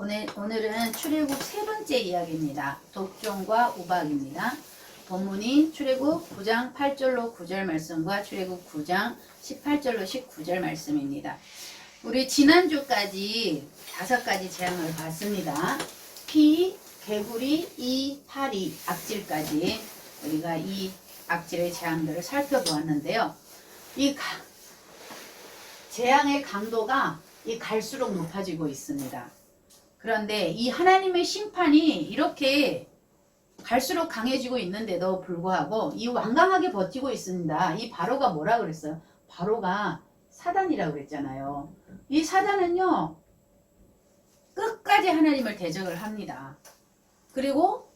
오늘은 출애굽 세 번째 이야기입니다. 독종과 우박입니다. 본문이 출애굽 9장 8절로 9절 말씀과 출애굽 9장 18절로 19절 말씀입니다. 우리 지난주까지 5가지 재앙을 봤습니다. 피, 개구리, 이, 파리, 악질까지 우리가 이 악질의 재앙들을 살펴보았는데요. 이 재앙의 강도가 갈수록 높아지고 있습니다. 그런데 이 하나님의 심판이 이렇게 갈수록 강해지고 있는데도 불구하고 이 완강하게 버티고 있습니다. 이 바로가 뭐라 그랬어요? 바로가 사단이라고 그랬잖아요. 이 사단은요, 끝까지 하나님을 대적을 합니다. 그리고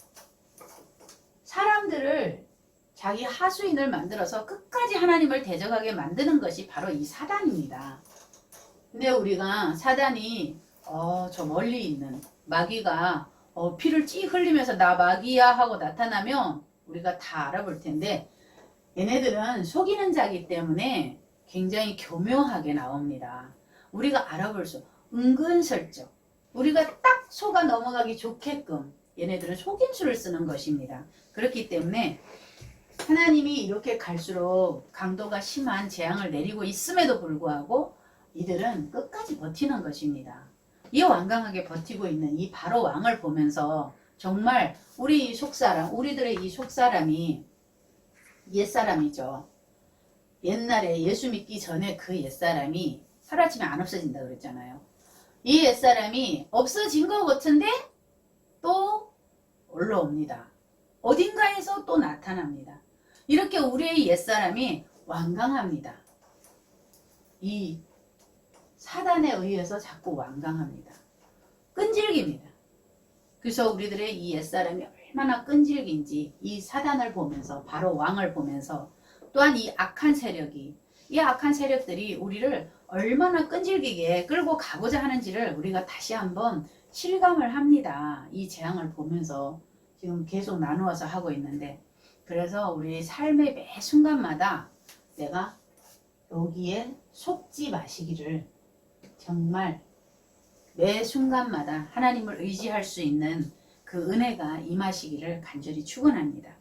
사람들을 자기 하수인을 만들어서 끝까지 하나님을 대적하게 만드는 것이 바로 이 사단입니다. 근데 우리가 사단이 저 멀리 있는 마귀가 피를 찌 흘리면서 나 마귀야 하고 나타나면 우리가 다 알아볼 텐데, 얘네들은 속이는 자이기 때문에 굉장히 교묘하게 나옵니다. 우리가 알아볼 수 은근슬쩍 우리가 딱 속아 넘어가기 좋게끔 얘네들은 속임수를 쓰는 것입니다. 그렇기 때문에 하나님이 이렇게 갈수록 강도가 심한 재앙을 내리고 있음에도 불구하고 이들은 끝까지 버티는 것입니다. 이 완강하게 버티고 있는 이 바로 왕을 보면서 정말 우리 속사람, 우리들의 이 속사람이 옛사람이죠. 옛날에 예수 믿기 전에 그 옛사람이 하루아침에 안 없어진다 그랬잖아요. 이 옛사람이 없어진 것 같은데 또 올라옵니다. 어딘가에서 또 나타납니다. 이렇게 우리의 옛사람이 완강합니다. 이 사단에 의해서 자꾸 완강합니다. 끈질깁니다. 그래서 우리들의 이 옛사람이 얼마나 끈질긴지 이 사단을 보면서, 바로 왕을 보면서, 또한 이 악한 세력들이 우리를 얼마나 끈질기게 끌고 가고자 하는지를 우리가 다시 한번 실감을 합니다. 이 재앙을 보면서 지금 계속 나누어서 하고 있는데, 그래서 우리 삶의 매 순간마다 내가 여기에 속지 마시기를, 정말 매 순간마다 하나님을 의지할 수 있는 그 은혜가 임하시기를 간절히 축원합니다.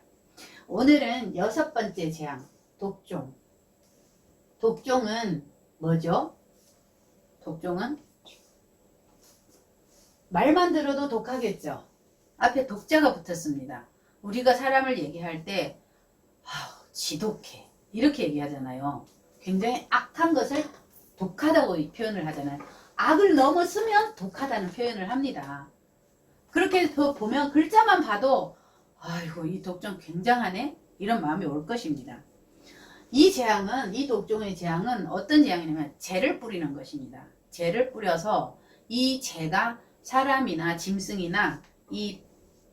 오늘은 6번째 재앙, 독종. 독종은 뭐죠? 독종은 말만 들어도 독하겠죠. 앞에 독자가 붙었습니다. 우리가 사람을 얘기할 때 지독해 이렇게 얘기하잖아요. 굉장히 악한 것을 독하다고 표현을 하잖아요. 악을 넘어서면 독하다는 표현을 합니다. 그렇게 보면 글자만 봐도 아이고 이 독종 굉장하네 이런 마음이 올 것입니다. 이 독종의 재앙은 어떤 재앙이냐면 재를 뿌리는 것입니다. 재를 뿌려서 이 재가 사람이나 짐승이나 이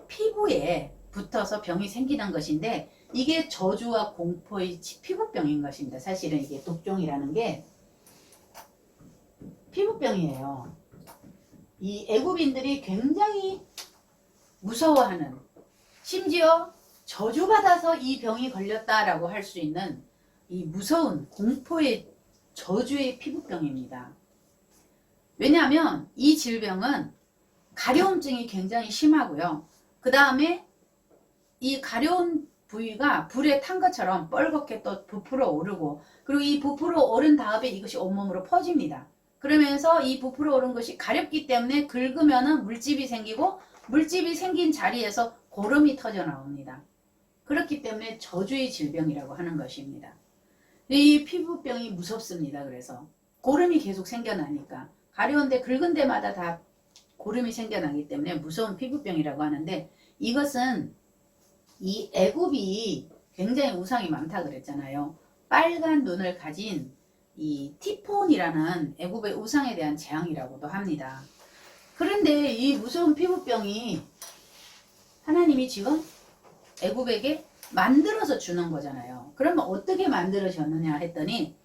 피부에 붙어서 병이 생기는 것인데, 이게 저주와 공포의 피부병인 것입니다. 사실은 이게 독종이라는 게 피부병이에요. 이 애굽인들이 굉장히 무서워하는, 심지어 저주받아서 이 병이 걸렸다라고 할 수 있는 이 무서운 공포의 저주의 피부병입니다. 왜냐하면 이 질병은 가려움증이 굉장히 심하고요. 그 다음에 이 가려운 부위가 불에 탄 것처럼 뻘겋게 또 부풀어 오르고, 그리고 이 부풀어 오른 다음에 이것이 온몸으로 퍼집니다. 그러면서 이 부풀어 오른 것이 가렵기 때문에 긁으면은 물집이 생기고, 물집이 생긴 자리에서 고름이 터져 나옵니다. 그렇기 때문에 저주의 질병이라고 하는 것입니다. 이 피부병이 무섭습니다. 그래서 고름이 계속 생겨나니까, 가려운데 긁은 데마다 다 고름이 생겨나기 때문에 무서운 피부병이라고 하는데, 이것은 이 애굽이 굉장히 우상이 많다 그랬잖아요. 빨간 눈을 가진 이 티폰이라는 애굽의 우상에 대한 재앙이라고도 합니다. 그런데 이 무서운 피부병이 하나님이 지금 애굽에게 만들어서 주는 거잖아요. 그러면 어떻게 만들어졌느냐 했더니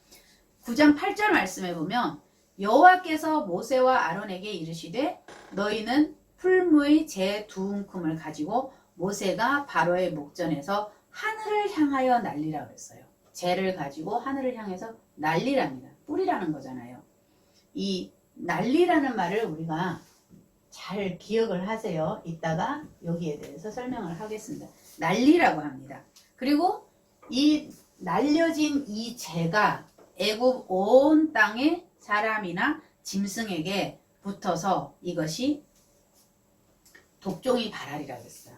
9장 8절 말씀에 보면, 여호와께서 모세와 아론에게 이르시되 너희는 풀무의 재 2움큼을 가지고 모세가 바로의 목전에서 하늘을 향하여 날리라 그랬어요. 재를 가지고 하늘을 향해서 날리랍니다. 뿌리라는 거잖아요. 이 난리라는 말을 우리가 잘 기억을 하세요. 이따가 여기에 대해서 설명을 하겠습니다. 난리라고 합니다. 그리고 이 날려진 이 재가 애굽 온 땅의 사람이나 짐승에게 붙어서 이것이 독종이 발할이라고 했어요.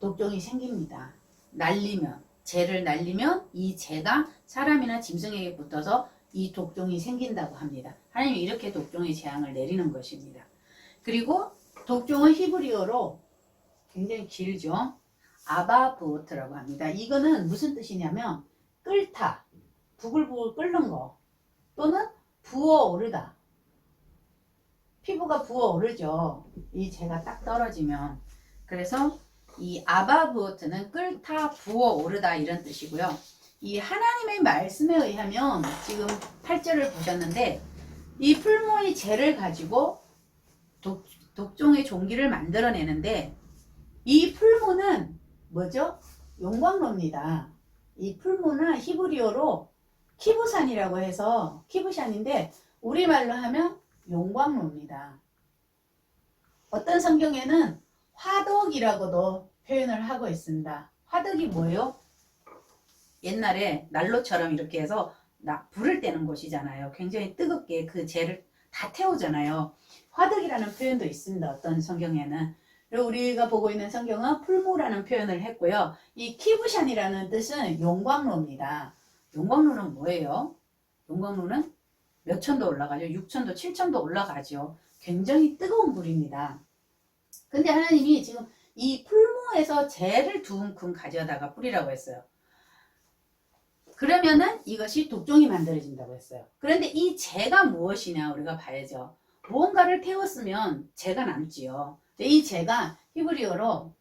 독종이 생깁니다. 날리면, 재를 날리면 이 재가 사람이나 짐승에게 붙어서 이 독종이 생긴다고 합니다. 하나님이 이렇게 독종의 재앙을 내리는 것입니다. 그리고 독종은 히브리어로 굉장히 길죠. 아바부오트라고 합니다. 이거는 무슨 뜻이냐면 끓다, 부글부글 끓는 거 또는 부어오르다. 피부가 부어오르죠. 이 재가 딱 떨어지면. 그래서 이 아바부오트는 끓다, 부어오르다 이런 뜻이고요. 이 하나님의 말씀에 의하면 지금 8절을 보셨는데 이 풀모의 재를 가지고 독종의 종기를 만들어내는데 이 풀모는 뭐죠? 용광로입니다. 이 풀모는 히브리어로 키부산이라고 해서 키부산인데 우리말로 하면 용광로입니다. 어떤 성경에는 화덕이라고도 표현을 하고 있습니다. 화덕이 뭐예요? 옛날에 난로처럼 이렇게 해서 불을 떼는 곳이잖아요. 굉장히 뜨겁게 그 재를 다 태우잖아요. 화덕이라는 표현도 있습니다. 어떤 성경에는. 그리고 우리가 보고 있는 성경은 풀모라는 표현을 했고요. 이 키부샨이라는 뜻은 용광로입니다. 용광로는 뭐예요? 용광로는 몇 천도 올라가죠. 6천도, 7천도 올라가죠. 굉장히 뜨거운 불입니다. 근데 하나님이 지금 이 풀모에서 재를 두 움큼 가져다가 뿌리라고 했어요. 그러면은 이것이 독종이 만들어진다고 했어요. 그런데 이 재가 무엇이냐 우리가 봐야죠. 무언가를 태웠으면 재가 남지요. 이 재가 히브리어로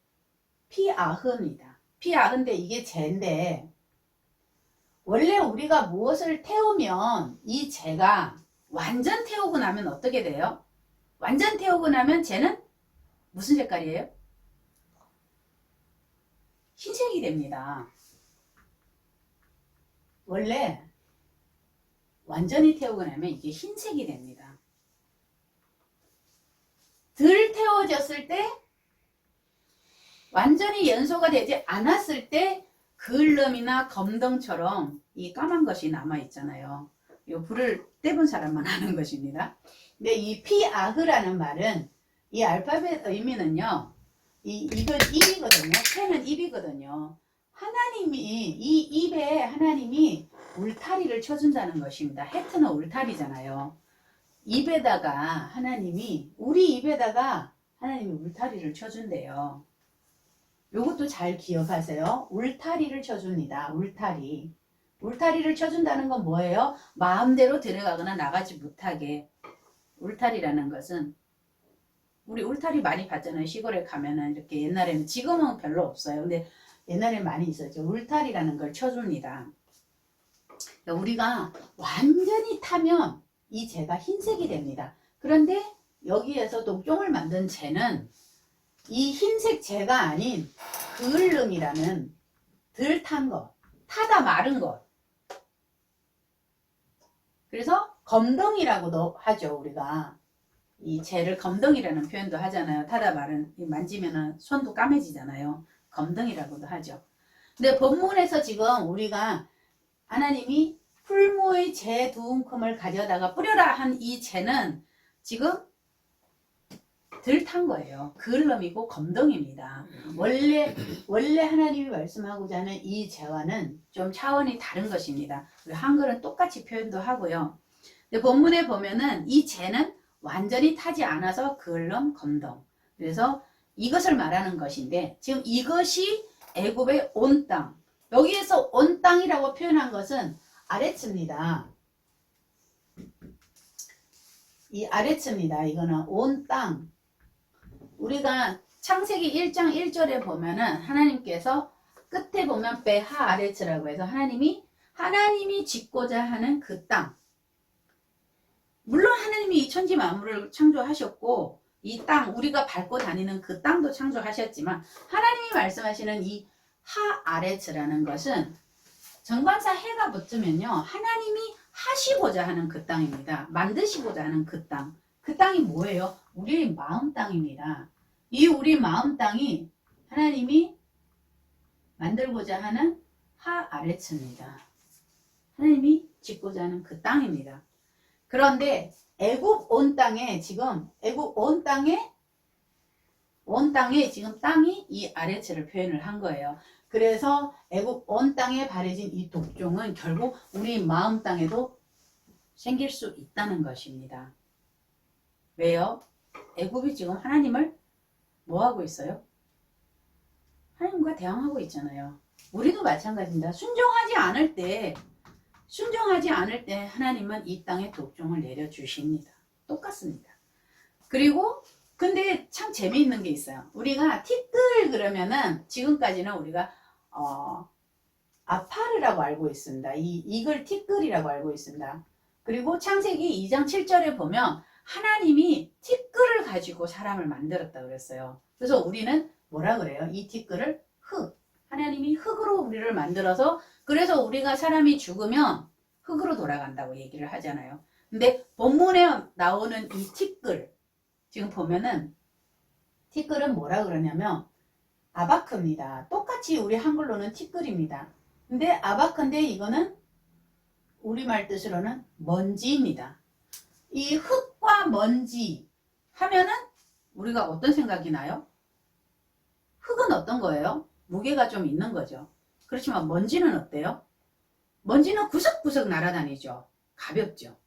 피아흐입니다. 피아흐인데 이게 재인데 원래 우리가 무엇을 태우면 이 재가 완전 태우고 나면 어떻게 돼요? 완전 태우고 나면 재는 무슨 색깔이에요? 흰색이 됩니다. 원래 완전히 태우고 나면 이게 흰색이 됩니다. 덜 태워졌을 때 완전히 연소가 되지 않았을 때 그을름이나 검덩처럼 이 까만 것이 남아 있잖아요. 이 불을 떼본 사람만 아는 것입니다. 근데 이 피아흐라는 말은 이 알파벳 의미는요. 이건 입이거든요. 폐는 입이거든요. 하나님이 이 입에 하나님이 울타리를 쳐준다는 것입니다. 헤트는 울타리잖아요. 입에다가 하나님이 우리 입에다가 하나님이 울타리를 쳐준대요. 요것도 잘 기억하세요. 울타리를 쳐줍니다. 울타리. 울타리를 쳐준다는 건 뭐예요? 마음대로 들어가거나 나가지 못하게. 울타리라는 것은 우리 울타리 많이 봤잖아요. 시골에 가면은 이렇게 옛날에는 지금은 별로 없어요. 근데 옛날에 많이 있었죠. 울타리라는 걸 쳐줍니다. 우리가 완전히 타면 이 재가 흰색이 됩니다. 그런데 여기에서 독종을 만든 재는 이 흰색 재가 아닌 그을름이라는 덜 탄 것, 타다 마른 것. 그래서 검덩이라고도 하죠. 우리가 이 재를 검덩이라는 표현도 하잖아요. 타다 마른, 만지면은 손도 까매지잖아요. 검덩이라고도 하죠. 근데 본문에서 지금 우리가 하나님이 풀모의 재 두 움큼을 가져다가 뿌려라 한 이 재는 지금 덜 탄 거예요. 그을름이고 검덩이입니다. 원래 하나님이 말씀하고자 하는 이 재와는 좀 차원이 다른 것입니다. 한글은 똑같이 표현도 하고요. 근데 본문에 보면은 이 재는 완전히 타지 않아서 그을름, 검덩. 그래서 이것을 말하는 것인데 지금 이것이 애굽의 온 땅. 여기에서 온 땅이라고 표현한 것은 아레츠입니다. 이 아레츠입니다. 이거는 온 땅. 우리가 창세기 1장 1절에 보면은 하나님께서 끝에 보면 베하 아레츠라고 해서 하나님이 짓고자 하는 그 땅. 물론 하나님이 이 천지 만물을 창조하셨고 이 땅 우리가 밟고 다니는 그 땅도 창조하셨지만 하나님이 말씀하시는 이 하아레츠라는 것은 정관사 해가 붙으면요 하나님이 하시고자 하는 그 땅입니다. 만드시고자 하는 그 땅. 그 땅이 뭐예요? 우리 마음 땅입니다. 이 우리 마음 땅이 하나님이 만들고자 하는 하아레츠입니다. 하나님이 짓고자 하는 그 땅입니다. 그런데 애굽 온 땅에 지금 애굽 온 땅에 지금 땅이 이 아레츠를 표현을 한 거예요. 그래서 애굽 온 땅에 바래진 이 독종은 결국 우리 마음 땅에도 생길 수 있다는 것입니다. 왜요? 애굽이 지금 하나님을 뭐 하고 있어요? 하나님과 대항하고 있잖아요. 우리도 마찬가지입니다. 순종하지 않을 때 하나님은 이 땅에 독종을 내려주십니다. 똑같습니다. 그리고 근데 참 재미있는 게 있어요. 우리가 티끌 그러면은 지금까지는 우리가 아파르라고 알고 있습니다. 이걸 티끌이라고 알고 있습니다. 그리고 창세기 2장 7절에 보면 하나님이 티끌을 가지고 사람을 만들었다 그랬어요. 그래서 우리는 뭐라 그래요? 이 티끌을 흙. 하나님이 흙으로 우리를 만들어서 그래서 우리가 사람이 죽으면 흙으로 돌아간다고 얘기를 하잖아요. 근데 본문에 나오는 이 티끌 지금 보면은 티끌은 뭐라 그러냐면 아바크입니다. 똑같이 우리 한글로는 티끌입니다. 근데 아바크인데 이거는 우리말 뜻으로는 먼지입니다. 이 흙과 먼지 하면은 우리가 어떤 생각이 나요? 흙은 어떤 거예요? 무게가 좀 있는 거죠. 그렇지만 먼지는 어때요? 먼지는 구석구석 날아다니죠. 가볍죠.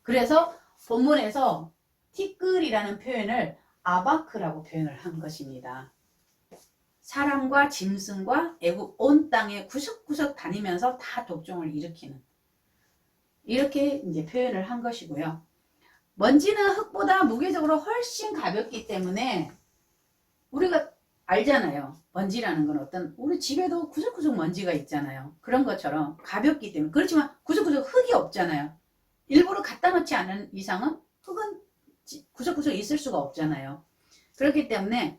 그래서 본문에서 티끌이라는 표현을 아바크라고 표현을 한 것입니다. 사람과 짐승과 애굽 온 땅에 구석구석 다니면서 다 독종을 일으키는 이렇게 이제 표현을 한 것이고요. 먼지는 흙보다 무게적으로 훨씬 가볍기 때문에 우리가 알잖아요. 먼지라는 건 어떤 우리 집에도 구석구석 먼지가 있잖아요. 그런 것처럼 가볍기 때문에 그렇지만 구석구석 흙이 없잖아요. 일부러 갖다 놓지 않은 이상은 흙은 구석구석 있을 수가 없잖아요. 그렇기 때문에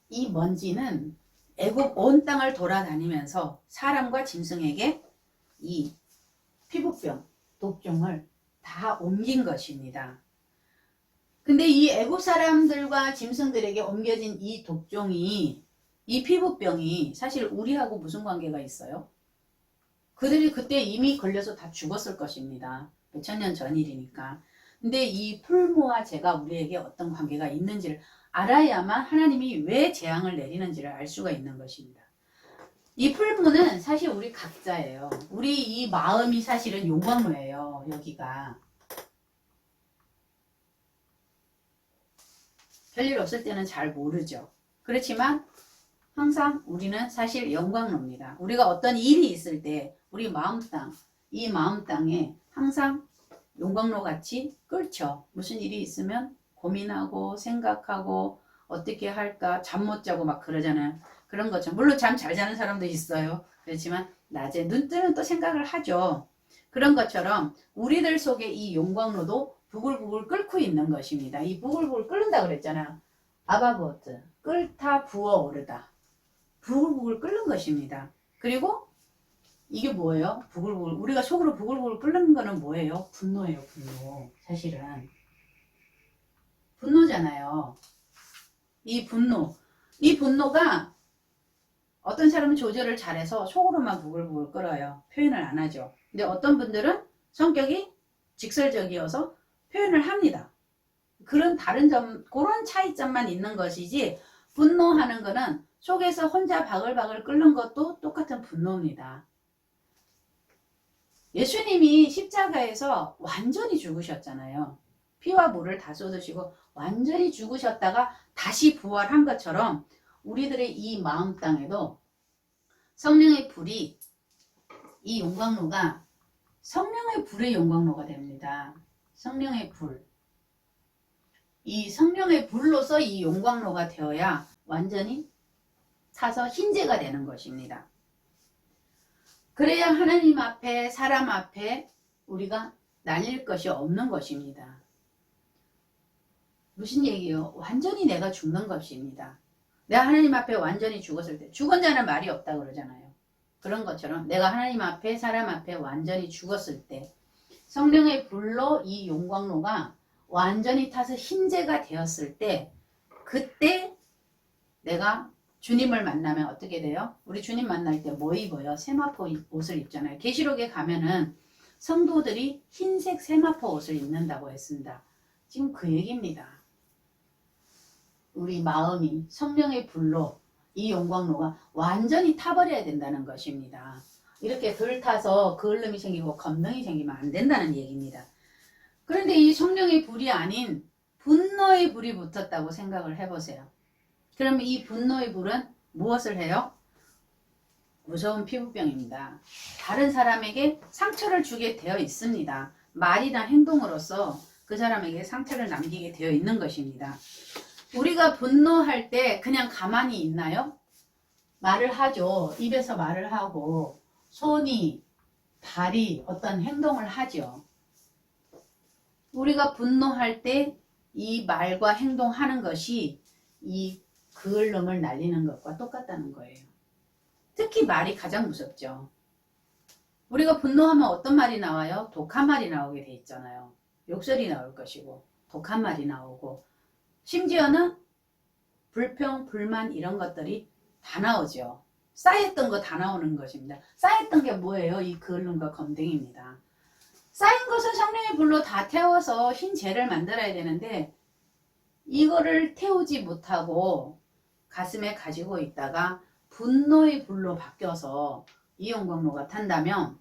이 먼지는 애굽 온 땅을 돌아다니면서 사람과 짐승에게 이 피부병, 독종을 다 옮긴 것입니다. 근데 이 애굽 사람들과 짐승들에게 옮겨진 이 독종이 이 피부병이 사실 우리하고 무슨 관계가 있어요? 그들이 그때 이미 걸려서 다 죽었을 것입니다. 몇천 년 전 일이니까. 근데 이 풀무와 제가 우리에게 어떤 관계가 있는지를 알아야만 하나님이 왜 재앙을 내리는지를 알 수가 있는 것입니다. 이 풀무는 사실 우리 각자예요. 우리 이 마음이 사실은 용광로예요. 여기가. 별일 없을 때는 잘 모르죠. 그렇지만 항상 우리는 사실 영광로입니다. 우리가 어떤 일이 있을 때 우리 마음 땅, 이 마음 땅에 항상 용광로 같이 끓죠. 무슨 일이 있으면 고민하고 생각하고 어떻게 할까 잠 못 자고 막 그러잖아요. 그런 것처럼 물론 잠 잘 자는 사람도 있어요. 그렇지만 낮에 눈 뜨면 또 생각을 하죠. 그런 것처럼 우리들 속에 이 용광로도 부글부글 끓고 있는 것입니다. 이 부글부글 끓는다 그랬잖아요. 아바보트 끓다 부어오르다 부글부글 끓는 것입니다. 그리고 이게 뭐예요? 부글부글 우리가 속으로 부글부글 끓는 거는 뭐예요? 분노예요. 분노. 사실은 분노잖아요. 이 분노가 어떤 사람은 조절을 잘해서 속으로만 부글부글 끓어요. 표현을 안 하죠. 근데 어떤 분들은 성격이 직설적이어서 표현을 합니다. 그런 다른 점, 그런 차이점만 있는 것이지 분노하는 거는 속에서 혼자 바글바글 끓는 것도 똑같은 분노입니다. 예수님이 십자가에서 완전히 죽으셨잖아요. 피와 물을 다 쏟으시고 완전히 죽으셨다가 다시 부활한 것처럼 우리들의 이 마음 땅에도 성령의 불이 이 용광로가 성령의 불의 용광로가 됩니다. 성령의 불. 이 성령의 불로서 이 용광로가 되어야 완전히 타서 흰재가 되는 것입니다. 그래야 하나님 앞에 사람 앞에 우리가 날릴 것이 없는 것입니다. 무슨 얘기예요? 완전히 내가 죽는 것입니다. 내가 하나님 앞에 완전히 죽었을 때 죽은 자는 말이 없다 그러잖아요. 그런 것처럼 내가 하나님 앞에 사람 앞에 완전히 죽었을 때 성령의 불로 이 용광로가 완전히 타서 흰재가 되었을 때, 그때 내가 주님을 만나면 어떻게 돼요? 우리 주님 만날 때 뭐 입어요? 세마포 옷을 입잖아요. 계시록에 가면은 성도들이 흰색 세마포 옷을 입는다고 했습니다. 지금 그 얘기입니다. 우리 마음이 성령의 불로 이 용광로가 완전히 타버려야 된다는 것입니다. 이렇게 덜 타서 그을름이 생기고 검능이 생기면 안 된다는 얘기입니다. 그런데 이 성령의 불이 아닌 분노의 불이 붙었다고 생각을 해보세요. 그럼 이 분노의 불은 무엇을 해요? 무서운 피부병입니다. 다른 사람에게 상처를 주게 되어 있습니다. 말이나 행동으로서 그 사람에게 상처를 남기게 되어 있는 것입니다. 우리가 분노할 때 그냥 가만히 있나요? 말을 하죠. 입에서 말을 하고 손이, 발이 어떤 행동을 하죠. 우리가 분노할 때 이 말과 행동하는 것이 이 그을름을 날리는 것과 똑같다는 거예요. 특히 말이 가장 무섭죠. 우리가 분노하면 어떤 말이 나와요? 독한 말이 나오게 돼 있잖아요. 욕설이 나올 것이고 독한 말이 나오고 심지어는 불평, 불만 이런 것들이 다 나오죠. 쌓였던 거 다 나오는 것입니다. 쌓였던 게 뭐예요? 이 그을름과 검댕입니다. 쌓인 것을 성령의 불로 다 태워서 흰 재를 만들어야 되는데 이거를 태우지 못하고 가슴에 가지고 있다가 분노의 불로 바뀌어서 이 용광로가 탄다면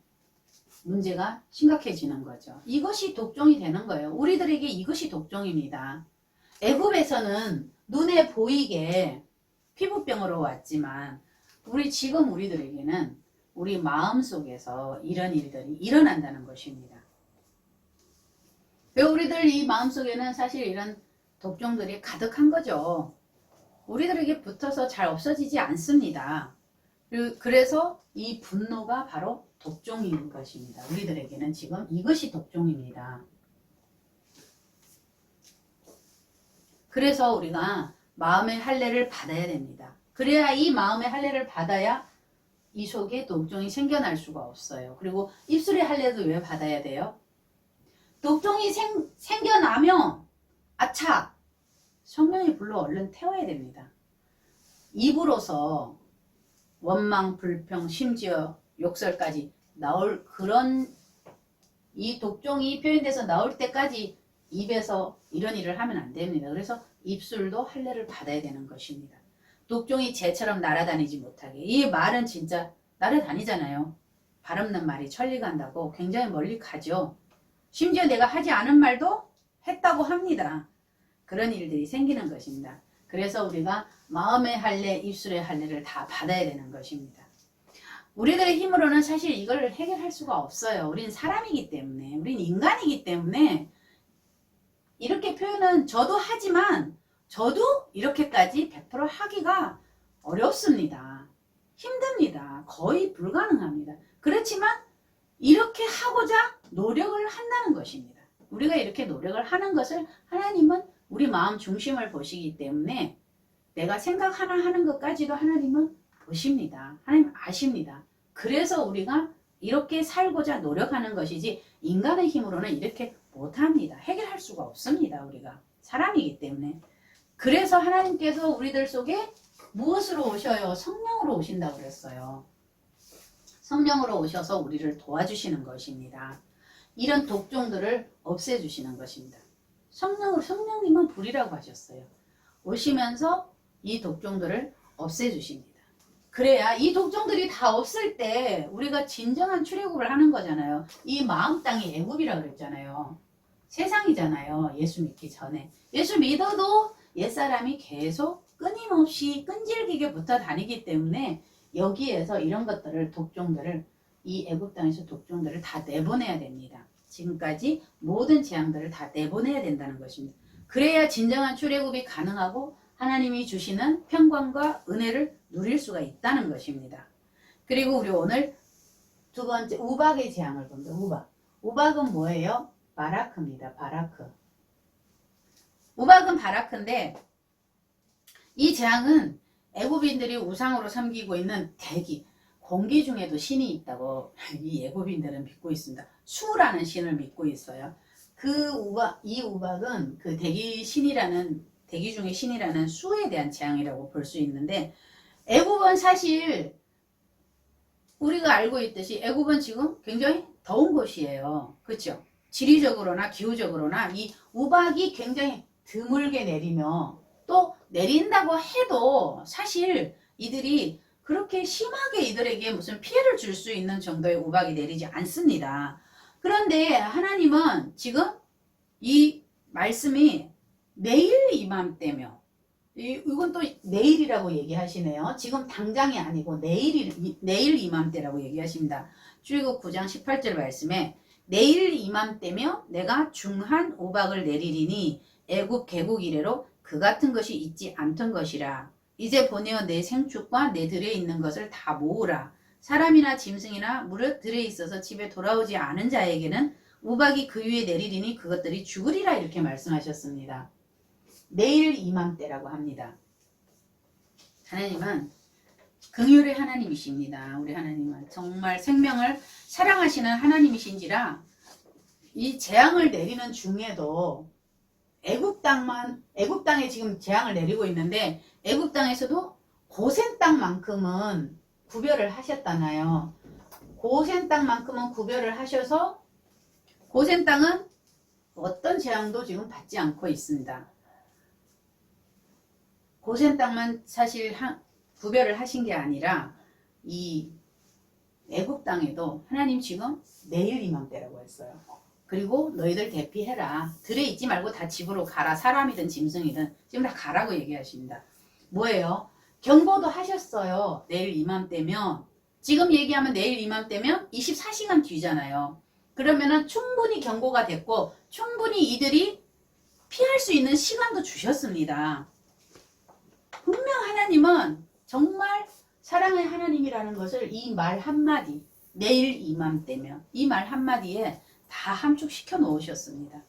문제가 심각해지는 거죠. 이것이 독종이 되는 거예요. 우리들에게 이것이 독종입니다. 애굽에서는 눈에 보이게 피부병으로 왔지만 지금 우리들에게는 우리 마음속에서 이런 일들이 일어난다는 것입니다. 우리들 이 마음속에는 사실 이런 독종들이 가득한 거죠. 우리들에게 붙어서 잘 없어지지 않습니다. 그래서 이 분노가 바로 독종인 것입니다. 우리들에게는 지금 이것이 독종입니다. 그래서 우리가 마음의 할례를 받아야 됩니다. 그래야 이 마음의 할례를 받아야 이 속에 독종이 생겨날 수가 없어요. 그리고 입술의 할례도 왜 받아야 돼요? 독종이 생겨나면 아차! 성령의 불로 얼른 태워야 됩니다. 입으로서 원망, 불평, 심지어 욕설까지 나올 그런 이 독종이 표현돼서 나올 때까지 입에서 이런 일을 하면 안 됩니다. 그래서 입술도 할례를 받아야 되는 것입니다. 독종이 재처럼 날아다니지 못하게. 이 말은 진짜 날아다니잖아요. 발없는 말이 천리 간다고 굉장히 멀리 가죠. 심지어 내가 하지 않은 말도 했다고 합니다. 그런 일들이 생기는 것입니다. 그래서 우리가 마음의 할례, 입술의 할례를 다 받아야 되는 것입니다. 우리들의 힘으로는 사실 이걸 해결할 수가 없어요. 우린 사람이기 때문에, 우린 인간이기 때문에 이렇게 표현은 저도 하지만 저도 이렇게까지 100% 하기가 어렵습니다. 힘듭니다. 거의 불가능합니다. 그렇지만 이렇게 하고자 노력을 한다는 것입니다. 우리가 이렇게 노력을 하는 것을 하나님은 우리 마음 중심을 보시기 때문에 내가 생각 하나 하는 것까지도 하나님은 보십니다. 하나님 아십니다. 그래서 우리가 이렇게 살고자 노력하는 것이지 인간의 힘으로는 이렇게 못합니다. 해결할 수가 없습니다. 우리가 사람이기 때문에. 그래서 하나님께서 우리들 속에 무엇으로 오셔요? 성령으로 오신다고 그랬어요. 성령으로 오셔서 우리를 도와주시는 것입니다. 이런 독종들을 없애주시는 것입니다. 성령님은 불이라고 하셨어요. 오시면서 이 독종들을 없애주십니다. 그래야 이 독종들이 다 없을 때 우리가 진정한 출애굽을 하는 거잖아요. 이 마음 땅이 애굽이라고 그랬잖아요. 세상이잖아요. 예수 믿기 전에. 예수 믿어도 옛사람이 계속 끊임없이 끈질기게 붙어 다니기 때문에 여기에서 이런 것들을 독종들을 이 애굽 땅에서 독종들을 다 내보내야 됩니다. 지금까지 모든 재앙들을 다 내보내야 된다는 것입니다. 그래야 진정한 출애굽이 가능하고 하나님이 주시는 평강과 은혜를 누릴 수가 있다는 것입니다. 그리고 우리 오늘 두 번째 우박의 재앙을 봅니다. 우박은 뭐예요? 바라크입니다. 바라크. 우박은 바라크인데 이 재앙은 애굽인들이 우상으로 섬기고 있는 대기, 공기 중에도 신이 있다고 이 애굽인들은 믿고 있습니다. 수라는 신을 믿고 있어요. 이 우박은 그 대기 중의 신이라는 수에 대한 재앙이라고 볼 수 있는데, 애굽은 사실 우리가 알고 있듯이 애굽은 지금 굉장히 더운 곳이에요. 그렇죠? 지리적으로나 기후적으로나 이 우박이 굉장히 드물게 내리며, 또 내린다고 해도 사실 이들이 그렇게 심하게 이들에게 무슨 피해를 줄 수 있는 정도의 우박이 내리지 않습니다. 그런데 하나님은 지금 이 말씀이 내일 이맘때며, 이건 또 내일이라고 얘기하시네요. 지금 당장이 아니고 내일 이맘때라고 얘기하십니다. 출애굽 9장 18절 말씀에 내일 이맘때며 내가 중한 우박을 내리리니 애굽 개국 이래로 그 같은 것이 있지 않던 것이라. 이제 보내어 내 생축과 내 들에 있는 것을 다 모으라. 사람이나 짐승이나 무릇 들에 있어서 집에 돌아오지 않은 자에게는 우박이 그 위에 내리리니 그것들이 죽으리라. 이렇게 말씀하셨습니다. 내일 이맘때라고 합니다. 하나님은 긍휼의 하나님이십니다. 우리 하나님은 정말 생명을 사랑하시는 하나님이신지라 이 재앙을 내리는 중에도 애굽 땅에 지금 재앙을 내리고 있는데, 애굽 땅에서도 고센 땅만큼은 구별을 하셨잖아요. 고센 땅만큼은 구별을 하셔서 고센 땅은 어떤 재앙도 지금 받지 않고 있습니다. 고센 땅만 사실 구별을 하신 게 아니라 이 애굽 땅에도 하나님 지금 내일 이맘때라고 했어요. 그리고 너희들 대피해라. 들에 있지 말고 다 집으로 가라. 사람이든 짐승이든 지금 다 가라고 얘기하십니다. 뭐예요? 경고도 하셨어요. 내일 이맘때면, 지금 얘기하면 내일 이맘때면 24시간 뒤잖아요. 그러면은 충분히 경고가 됐고 충분히 이들이 피할 수 있는 시간도 주셨습니다. 분명 하나님은 정말 사랑의 하나님이라는 것을 이 말 한마디, 내일 이맘때면, 이 말 한마디에 다 함축시켜 놓으셨습니다.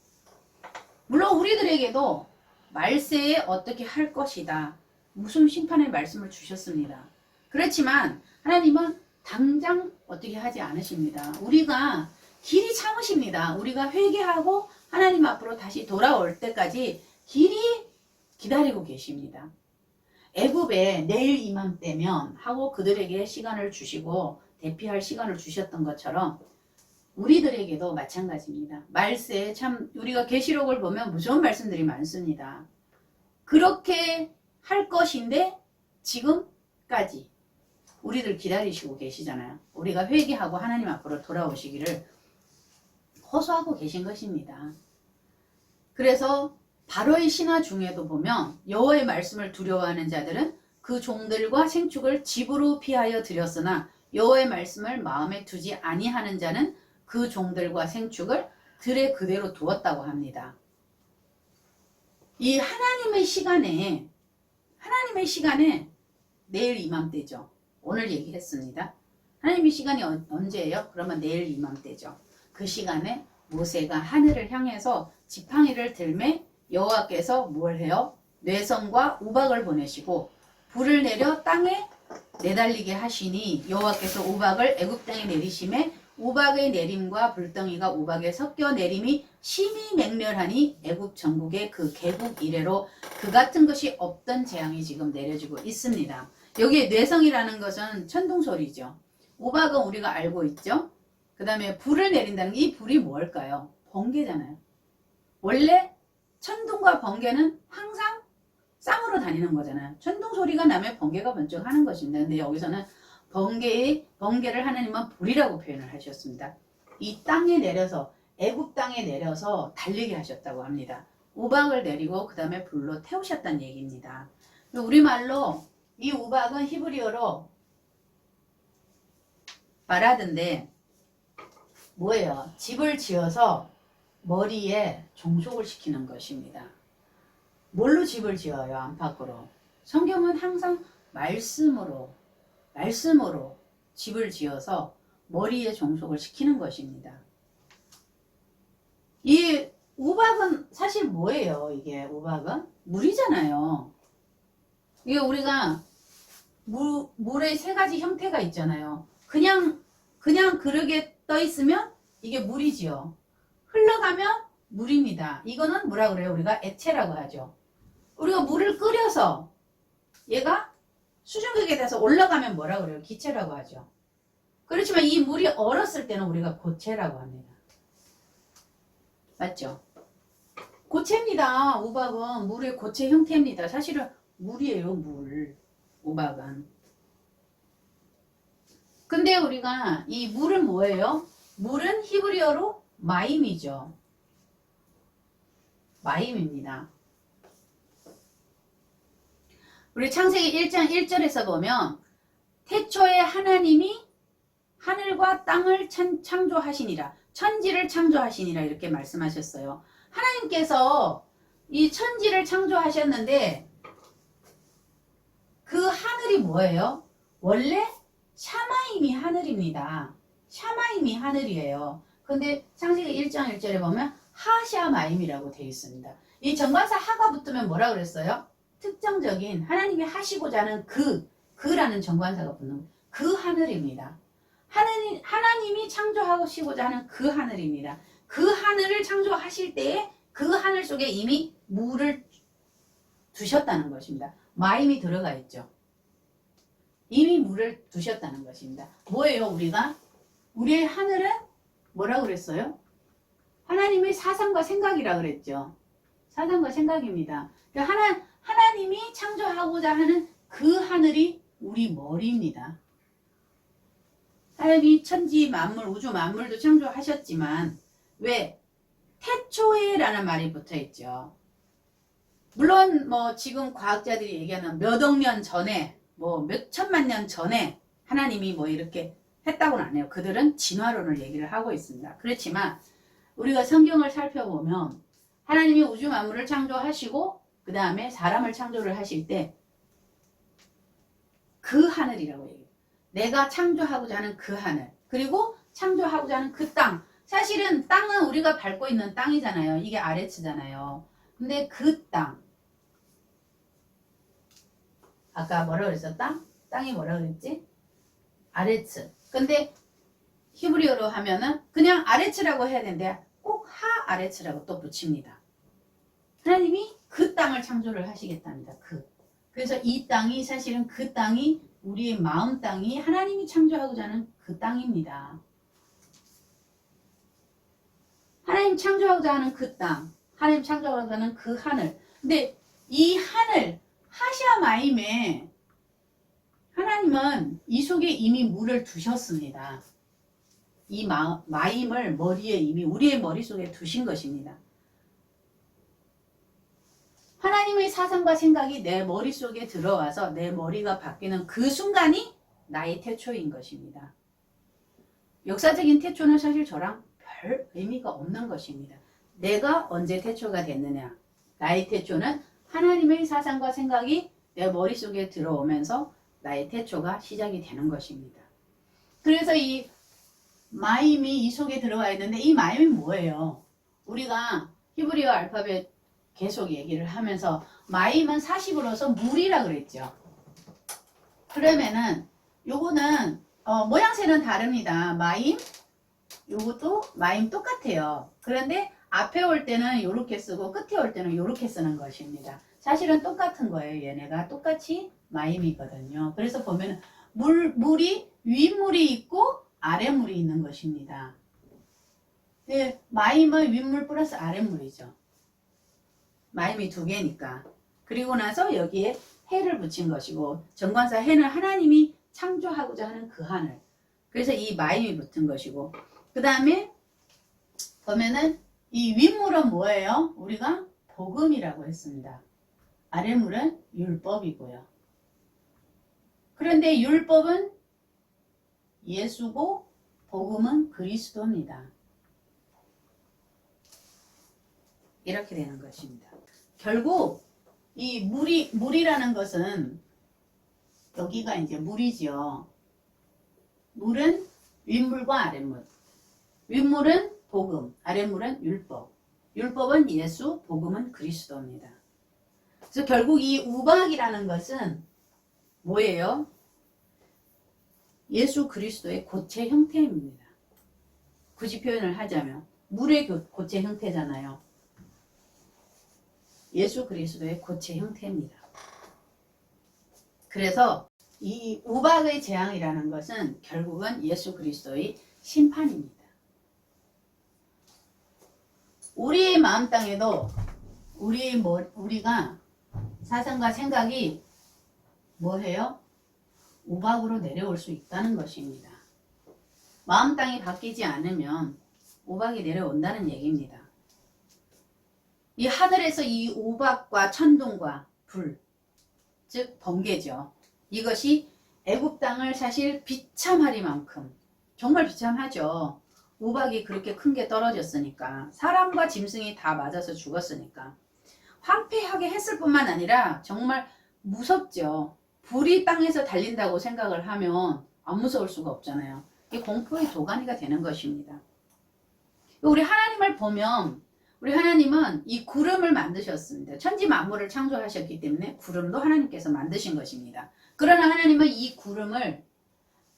물론 우리들에게도 말세에 어떻게 할 것이다, 무슨 심판의 말씀을 주셨습니다. 그렇지만 하나님은 당장 어떻게 하지 않으십니다. 우리가 길이 참으십니다. 우리가 회개하고 하나님 앞으로 다시 돌아올 때까지 길이 기다리고 계십니다. 애굽에 내일 이맘때면 하고 그들에게 시간을 주시고 대피할 시간을 주셨던 것처럼 우리들에게도 마찬가지입니다. 말세에 참 우리가 계시록을 보면 무서운 말씀들이 많습니다. 그렇게 할 것인데 지금까지 우리들 기다리시고 계시잖아요. 우리가 회개하고 하나님 앞으로 돌아오시기를 호소하고 계신 것입니다. 그래서 바로의 신화 중에도 보면 여호와의 말씀을 두려워하는 자들은 그 종들과 생축을 집으로 피하여 드렸으나 여호와의 말씀을 마음에 두지 아니하는 자는 그 종들과 생축을 들에 그대로 두었다고 합니다. 이 하나님의 시간에 내일 이맘때죠. 오늘 얘기했습니다. 하나님의 시간이 언제예요? 그러면 내일 이맘때죠. 그 시간에 모세가 하늘을 향해서 지팡이를 들매 여호와께서 뭘 해요? 뇌성과 우박을 보내시고 불을 내려 땅에 내달리게 하시니 여호와께서 우박을 애굽 땅에 내리심에 우박의 내림과 불덩이가 우박에 섞여 내림이 심히 맹렬하니 애굽 전국의 그 개국 이래로 그 같은 것이 없던 재앙이 지금 내려지고 있습니다. 여기에 뇌성이라는 것은 천둥소리죠. 우박은 우리가 알고 있죠. 그 다음에 불을 내린다는 게, 이 불이 뭘까요? 번개잖아요. 원래 천둥과 번개는 항상 쌍으로 다니는 거잖아요. 천둥 소리가 나면 번개가 번쩍 하는 것입니다. 근데 여기서는 번개를 하나님은 불이라고 표현을 하셨습니다. 이 땅에 내려서, 애굽 땅에 내려서 달리게 하셨다고 합니다. 우박을 내리고 그 다음에 불로 태우셨다는 얘기입니다. 우리말로 이 우박은 히브리어로 바라드인데 뭐예요? 집을 지어서 머리에 종속을 시키는 것입니다. 뭘로 집을 지어요? 안팎으로. 성경은 항상 말씀으로 집을 지어서 머리에 종속을 시키는 것입니다. 이 우박은 사실 뭐예요? 이게 우박은 물이잖아요. 이게 우리가 물의 세 가지 형태가 있잖아요. 그냥 그릇에 떠 있으면 이게 물이지요. 흘러가면 물입니다. 이거는 뭐라 그래요? 우리가 액체라고 하죠. 우리가 물을 끓여서 얘가 수증기에 대해서 올라가면 뭐라 그래요? 기체라고 하죠. 그렇지만 이 물이 얼었을 때는 우리가 고체라고 합니다. 맞죠? 고체입니다. 우박은 물의 고체 형태입니다. 사실은 물이에요, 물. 우박은. 근데 우리가 이 물은 뭐예요? 물은 히브리어로 마임이죠. 마임입니다. 우리 창세기 1장 1절에서 보면 태초에 하나님이 하늘과 땅을 창조하시니라. 천지를 창조하시니라 이렇게 말씀하셨어요. 하나님께서 이 천지를 창조하셨는데 그 하늘이 뭐예요? 원래 샤마임이 하늘입니다. 샤마임이 하늘이에요. 근데 창세기 1장 1절에 보면 하샤마임이라고 되어 있습니다. 이 정관사 하가 붙으면 뭐라 그랬어요? 특정적인 하나님이 하시고자 하는 그라는 정관사가 붙는 그 하늘입니다. 하나님이 창조하시고자 하는 그 하늘입니다. 그 하늘을 창조하실 때에 그 하늘 속에 이미 물을 두셨다는 것입니다. 마임이 들어가 있죠. 이미 물을 두셨다는 것입니다. 뭐예요, 우리가? 우리의 하늘은 뭐라고 그랬어요? 하나님의 사상과 생각이라 그랬죠. 사상과 생각입니다. 하나님이 창조하고자 하는 그 하늘이 우리 머리입니다. 하나님이 천지 만물, 우주 만물도 창조하셨지만 왜? 태초에라는 말이 붙어있죠. 물론 지금 과학자들이 얘기하는 몇 억 년 전에 몇 천만 년 전에 하나님이 이렇게 했다고는 안 해요. 그들은 진화론을 얘기를 하고 있습니다. 그렇지만 우리가 성경을 살펴보면 하나님이 우주 만물을 창조하시고 그 다음에 사람을 창조를 하실 때 그 하늘이라고 얘기해요. 내가 창조하고자 하는 그 하늘, 그리고 창조하고자 하는 그 땅. 사실은 땅은 우리가 밟고 있는 땅이잖아요. 이게 아레츠잖아요. 근데 그 땅, 아까 뭐라 그랬어? 땅이 뭐라 그랬지? 아레츠. 근데 히브리어로 하면은 그냥 아레츠라고 해야 되는데 꼭 하아레츠라고 또 붙입니다. 하나님이 그 땅을 창조를 하시겠답니다. 그래서 이 땅이 사실은 그 땅이 우리의 마음 땅이 하나님이 창조하고자 하는 그 땅입니다. 하나님 창조하고자 하는 그 땅, 하나님 창조하고자 하는 그 하늘. 근데 이 하늘, 하샤마임에 하나님은 이 속에 이미 물을 두셨습니다. 이 마임을 머리에 이미 우리의 머릿속에 두신 것입니다. 하나님의 사상과 생각이 내 머릿속에 들어와서 내 머리가 바뀌는 그 순간이 나의 태초인 것입니다. 역사적인 태초는 사실 저랑 별 의미가 없는 것입니다. 내가 언제 태초가 됐느냐. 나의 태초는 하나님의 사상과 생각이 내 머릿속에 들어오면서 나의 태초가 시작이 되는 것입니다. 그래서 이 마임이 이 속에 들어가 있는데 이 마임이 뭐예요? 우리가 히브리어 알파벳 계속 얘기를 하면서 마임은 40으로서 물이라 그랬죠. 그러면은 요거는 모양새는 다릅니다. 마임 요것도 마임 똑같아요. 그런데 앞에 올 때는 요렇게 쓰고 끝에 올 때는 요렇게 쓰는 것입니다. 사실은 똑같은 거예요. 얘네가 똑같이 마임이거든요. 그래서 보면은 물이 윗물이 있고 아랫물이 있는 것입니다. 네, 마임은 윗물 플러스 아랫물이죠. 마임이 두 개니까. 그리고 나서 여기에 해를 붙인 것이고 정관사 해는 하나님이 창조하고자 하는 그 하늘. 그래서 이 마임이 붙은 것이고 그 다음에 보면은 이 윗물은 뭐예요? 우리가 복음이라고 했습니다. 아랫물은 율법이고요. 그런데 율법은 예수고 복음은 그리스도입니다. 이렇게 되는 것입니다. 결국 이 물이라는 것은 여기가 이제 물이죠. 물은 윗물과 아랫물. 윗물은 복음, 아랫물은 율법. 율법은 예수, 복음은 그리스도입니다. 그래서 결국 이 우박이라는 것은 뭐예요? 예수 그리스도의 고체 형태입니다. 굳이 표현을 하자면 물의 고체 형태잖아요. 예수 그리스도의 고체 형태입니다. 그래서 이 우박의 재앙이라는 것은 결국은 예수 그리스도의 심판입니다. 우리의 마음 땅에도 우리가 사상과 생각이 뭐해요? 우박으로 내려올 수 있다는 것입니다. 마음 땅이 바뀌지 않으면 우박이 내려온다는 얘기입니다. 이 하늘에서 이 우박과 천둥과 불, 즉 번개죠. 이것이 애굽 땅을 사실 비참하리만큼 정말 비참하죠. 우박이 그렇게 큰 게 떨어졌으니까, 사람과 짐승이 다 맞아서 죽었으니까 황폐하게 했을 뿐만 아니라 정말 무섭죠. 불이 땅에서 달린다고 생각을 하면 안 무서울 수가 없잖아요. 이게 공포의 도가니가 되는 것입니다. 우리 하나님을 보면, 우리 하나님은 이 구름을 만드셨습니다. 천지 만물을 창조하셨기 때문에 구름도 하나님께서 만드신 것입니다. 그러나 하나님은 이 구름을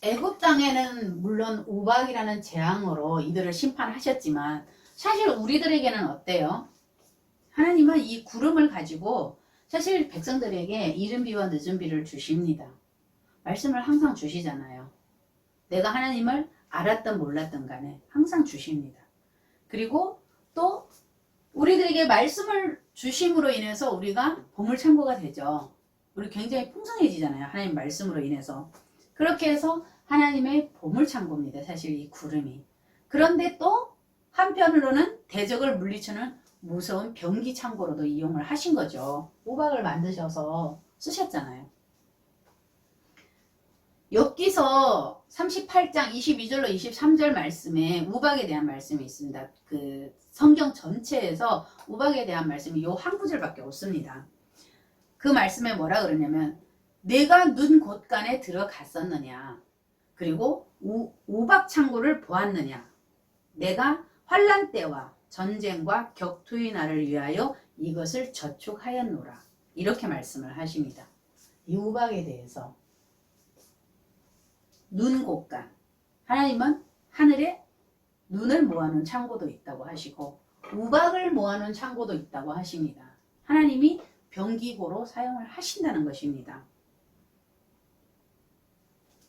애굽 땅에는 물론 우박이라는 재앙으로 이들을 심판하셨지만 사실 우리들에게는 어때요? 하나님은 이 구름을 가지고 사실 백성들에게 이른 비와 늦은 비를 주십니다. 말씀을 항상 주시잖아요. 내가 하나님을 알았든 몰랐든 간에 항상 주십니다. 그리고 또 우리들에게 말씀을 주심으로 인해서 우리가 보물창고가 되죠. 우리 굉장히 풍성해지잖아요. 하나님 말씀으로 인해서. 그렇게 해서 하나님의 보물창고입니다. 사실 이 구름이. 그런데 또 한편으로는 대적을 물리치는 무서운 병기창고로도 이용을 하신 거죠. 우박을 만드셔서 쓰셨잖아요. 욥기서 38장 22절로 23절 말씀에 우박에 대한 말씀이 있습니다. 그 성경 전체에서 우박에 대한 말씀이 요 한 구절밖에 없습니다. 그 말씀에 뭐라 그러냐면 내가 눈 곳간에 들어갔었느냐, 그리고 우박 창고를 보았느냐, 내가 환난 때와 전쟁과 격투의 날을 위하여 이것을 저축하였노라, 이렇게 말씀을 하십니다. 이 우박에 대해서 눈 곳간, 하나님은 하늘에 눈을 모아놓은 창고도 있다고 하시고 우박을 모아놓은 창고도 있다고 하십니다. 하나님이 병기고로 사용을 하신다는 것입니다.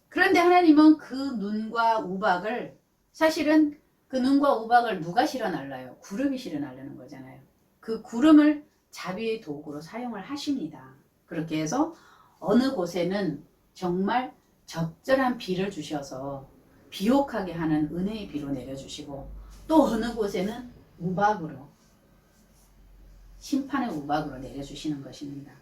그런데 하나님은 그 눈과 우박을, 사실은 그 눈과 우박을 누가 실어 날라요? 구름이 실어 날르는 거잖아요. 그 구름을 자비의 도구로 사용을 하십니다. 그렇게 해서 어느 곳에는 정말 적절한 비를 주셔서 비옥하게 하는 은혜의 비로 내려주시고, 또 어느 곳에는 우박으로, 심판의 우박으로 내려주시는 것입니다.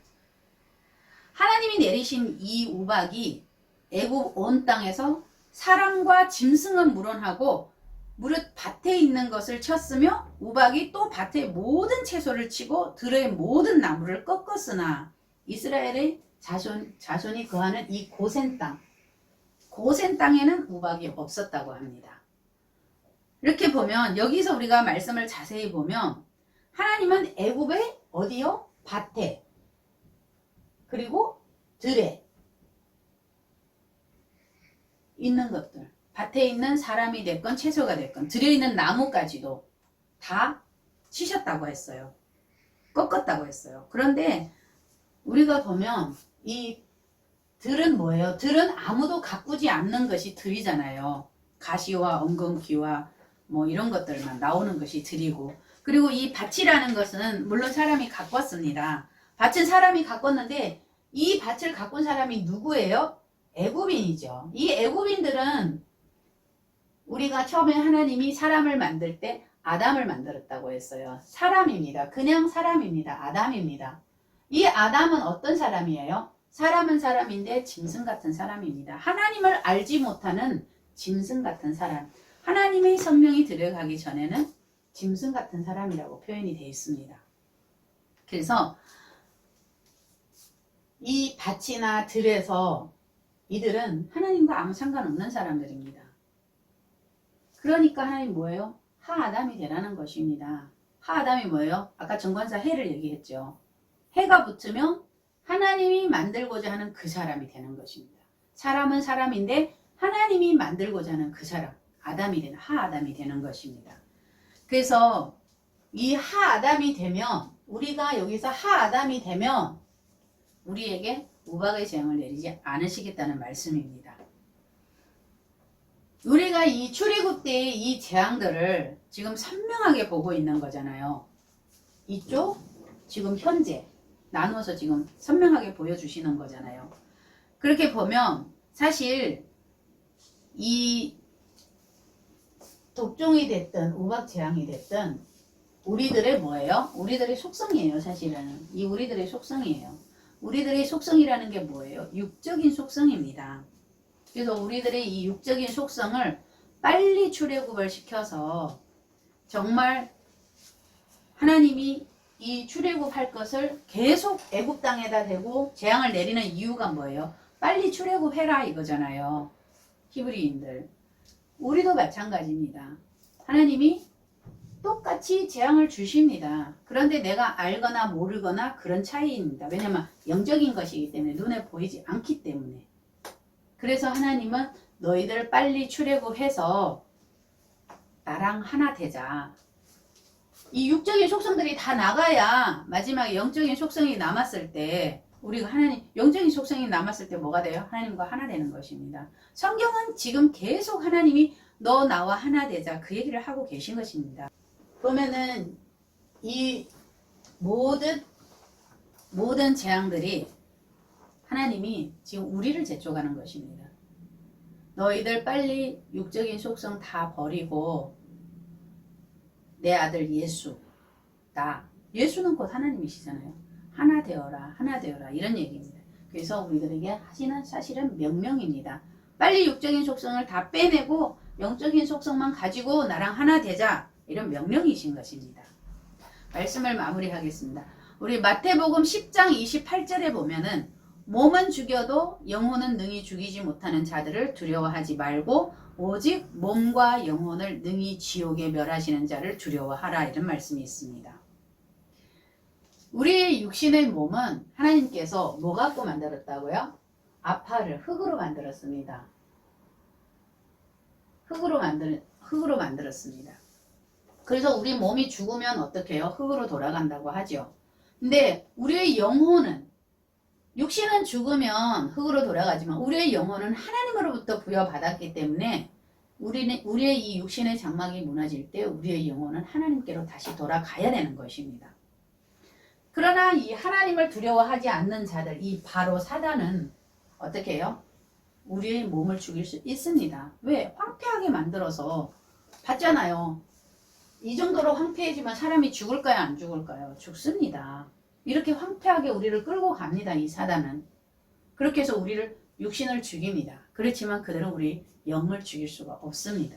하나님이 내리신 이 우박이 애굽 온 땅에서 사람과 짐승은 물론하고 무릇 밭에 있는 것을 쳤으며 우박이 또 밭의 모든 채소를 치고 들의 모든 나무를 꺾었으나 이스라엘의 자손이 거하는 이 고센 땅에는 우박이 없었다고 합니다. 이렇게 보면, 여기서 우리가 말씀을 자세히 보면 하나님은 애굽의 어디요? 밭에, 그리고 들에 있는 것들, 밭에 있는 사람이 됐건 채소가 됐건 들에 있는 나무까지도 다 치셨다고 했어요. 꺾었다고 했어요. 그런데 우리가 보면 이 들은 뭐예요? 들은 아무도 가꾸지 않는 것이 들이잖아요. 가시와 엉겅퀴와 뭐 이런 것들만 나오는 것이 들이고, 그리고 이 밭이라는 것은 물론 사람이 가꿨습니다. 밭은 사람이 가꿨는데 이 밭을 가꾼 사람이 누구예요? 애굽인이죠. 이 애굽인들은 우리가 처음에 하나님이 사람을 만들 때 아담을 만들었다고 했어요. 사람입니다. 그냥 사람입니다. 아담입니다. 이 아담은 어떤 사람이에요? 사람은 사람인데 짐승 같은 사람입니다. 하나님을 알지 못하는 짐승 같은 사람. 하나님의 성령이 들어가기 전에는 짐승 같은 사람이라고 표현이 되어 있습니다. 그래서 이 밭이나 들에서 이들은 하나님과 아무 상관없는 사람들입니다. 그러니까 하나님 뭐예요? 하아담이 되라는 것입니다. 하아담이 뭐예요? 아까 정관사 해를 얘기했죠. 해가 붙으면 하나님이 만들고자 하는 그 사람이 되는 것입니다. 사람은 사람인데 하나님이 만들고자 하는 그 사람, 아담이 되는, 하아담이 되는 것입니다. 그래서 이 하아담이 되면, 우리가 여기서 하아담이 되면 우리에게 우박의 재앙을 내리지 않으시겠다는 말씀입니다. 우리가 이 출애굽 때의 이 재앙들을 지금 선명하게 보고 있는 거잖아요. 이쪽, 지금 현재 나누어서 지금 선명하게 보여주시는 거잖아요. 그렇게 보면 사실 이 독종이 됐든 우박 재앙이 됐든 우리들의 뭐예요? 우리들의 속성이에요. 사실은 이 우리들의 속성이에요. 우리들의 속성이라는 게 뭐예요? 육적인 속성입니다. 그래서 우리들의 이 육적인 속성을 빨리 출애굽을 시켜서 정말 하나님이 이 출애굽할 것을 계속 애굽 땅에다 대고 재앙을 내리는 이유가 뭐예요? 빨리 출애굽해라 이거잖아요. 히브리인들. 우리도 마찬가지입니다. 하나님이 똑같이 재앙을 주십니다. 그런데 내가 알거나 모르거나 그런 차이입니다. 왜냐하면 영적인 것이기 때문에 눈에 보이지 않기 때문에. 그래서 하나님은 너희들 빨리 출애굽해서 나랑 하나 되자. 이 육적인 속성들이 다 나가야 마지막에 영적인 속성이 남았을 때 우리가 하나님 영적인 속성이 남았을 때 뭐가 돼요? 하나님과 하나 되는 것입니다. 성경은 지금 계속 하나님이 너 나와 하나 되자 그 얘기를 하고 계신 것입니다. 보면은 이 모든 재앙들이 하나님이 지금 우리를 재촉하는 것입니다. 너희들 빨리 육적인 속성 다 버리고 내 아들 예수, 예수는 곧 하나님이시잖아요. 하나 되어라, 하나 되어라 이런 얘기입니다. 그래서 우리들에게 하시는 사실은 명령입니다. 빨리 육적인 속성을 다 빼내고 영적인 속성만 가지고 나랑 하나 되자 이런 명령이신 것입니다. 말씀을 마무리하겠습니다. 우리 마태복음 10장 28절에 보면은 몸은 죽여도 영혼은 능히 죽이지 못하는 자들을 두려워하지 말고 오직 몸과 영혼을 능히 지옥에 멸하시는 자를 두려워하라 이런 말씀이 있습니다. 우리의 육신의 몸은 하나님께서 뭐 갖고 만들었다고요? 아파를 흙으로 만들었습니다. 흙으로 만들었습니다. 그래서 우리 몸이 죽으면 어떻게 해요? 흙으로 돌아간다고 하죠. 근데 우리의 영혼은 육신은 죽으면 흙으로 돌아가지만 우리의 영혼은 하나님으로부터 부여받았기 때문에 우리의 이 육신의 장막이 무너질 때 우리의 영혼은 하나님께로 다시 돌아가야 되는 것입니다. 그러나 이 하나님을 두려워하지 않는 자들, 이 바로 사단은 어떻게 해요? 우리의 몸을 죽일 수 있습니다. 왜? 황폐하게 만들어서 봤잖아요. 이 정도로 황폐해지면 사람이 죽을까요? 안 죽을까요? 죽습니다. 이렇게 황폐하게 우리를 끌고 갑니다. 이 사단은. 그렇게 해서 우리를 육신을 죽입니다. 그렇지만 그들은 우리 영을 죽일 수가 없습니다.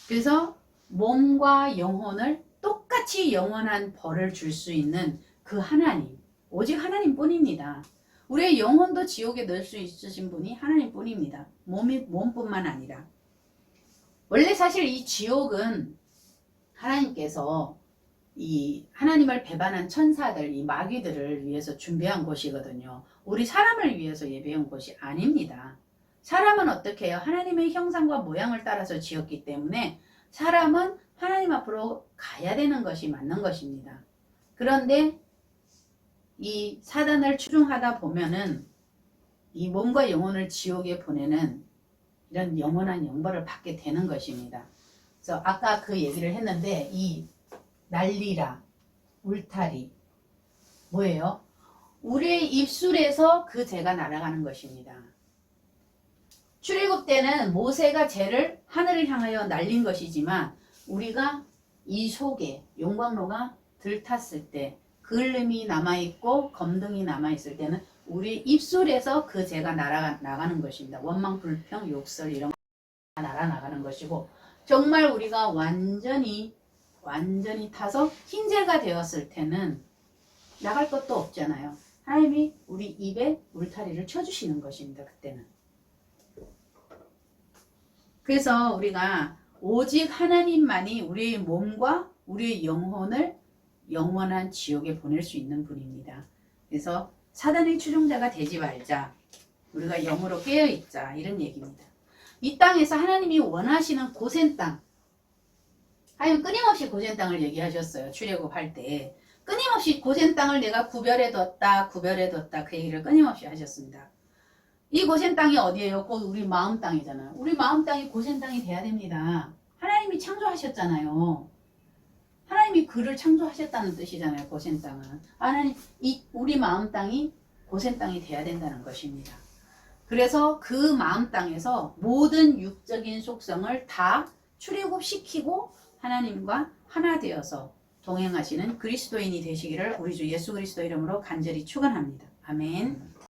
그래서 몸과 영혼을 똑같이 영원한 벌을 줄 수 있는 그 하나님, 오직 하나님뿐입니다. 우리의 영혼도 지옥에 넣을 수 있으신 분이 하나님뿐입니다. 몸뿐만 아니라. 원래 사실 이 지옥은 하나님께서 이 하나님을 배반한 천사들, 이 마귀들을 위해서 준비한 곳이거든요. 우리 사람을 위해서 예배한 곳이 아닙니다. 사람은 어떻게 해요? 하나님의 형상과 모양을 따라서 지었기 때문에 사람은 하나님 앞으로 가야 되는 것이 맞는 것입니다. 그런데 이 사단을 추종하다 보면은 이 몸과 영혼을 지옥에 보내는 이런 영원한 영벌을 받게 되는 것입니다. 그래서 아까 그 얘기를 했는데 이 난리라, 울타리 뭐예요? 우리의 입술에서 그 죄가 날아가는 것입니다. 출애굽 때는 모세가 죄를 하늘을 향하여 날린 것이지만 우리가 이 속에 용광로가 들탔을 때 그을름이 남아있고 검둥이 남아있을 때는 우리 입술에서 그 죄가 나가는 것입니다. 원망, 불평, 욕설 이런 거 날아나가는 것이고 정말 우리가 완전히 타서 흰재가 되었을 때는 나갈 것도 없잖아요. 하나님이 우리 입에 울타리를 쳐주시는 것입니다. 그때는. 그래서 우리가 오직 하나님만이 우리의 몸과 우리의 영혼을 영원한 지옥에 보낼 수 있는 분입니다. 그래서 사단의 추종자가 되지 말자. 우리가 영으로 깨어있자 이런 얘기입니다. 이 땅에서 하나님이 원하시는 고센 땅, 하여튼 끊임없이 고센 땅을 얘기하셨어요. 출애굽할 때 끊임없이 고센 땅을 내가 구별해뒀다 그 얘기를 끊임없이 하셨습니다. 이 고센 땅이 어디예요? 곧 우리 마음 땅이잖아요. 우리 마음 땅이 고센 땅이 돼야 됩니다. 하나님이 창조하셨잖아요. 하나님이 그를 창조하셨다는 뜻이잖아요. 고센 땅은 하나님, 우리 마음 땅이 고센 땅이 돼야 된다는 것입니다. 그래서 그 마음 땅에서 모든 육적인 속성을 다 출애굽시키고 하나님과 하나 되어서 동행하시는 그리스도인이 되시기를 우리 주 예수 그리스도 이름으로 간절히 축원합니다. 아멘.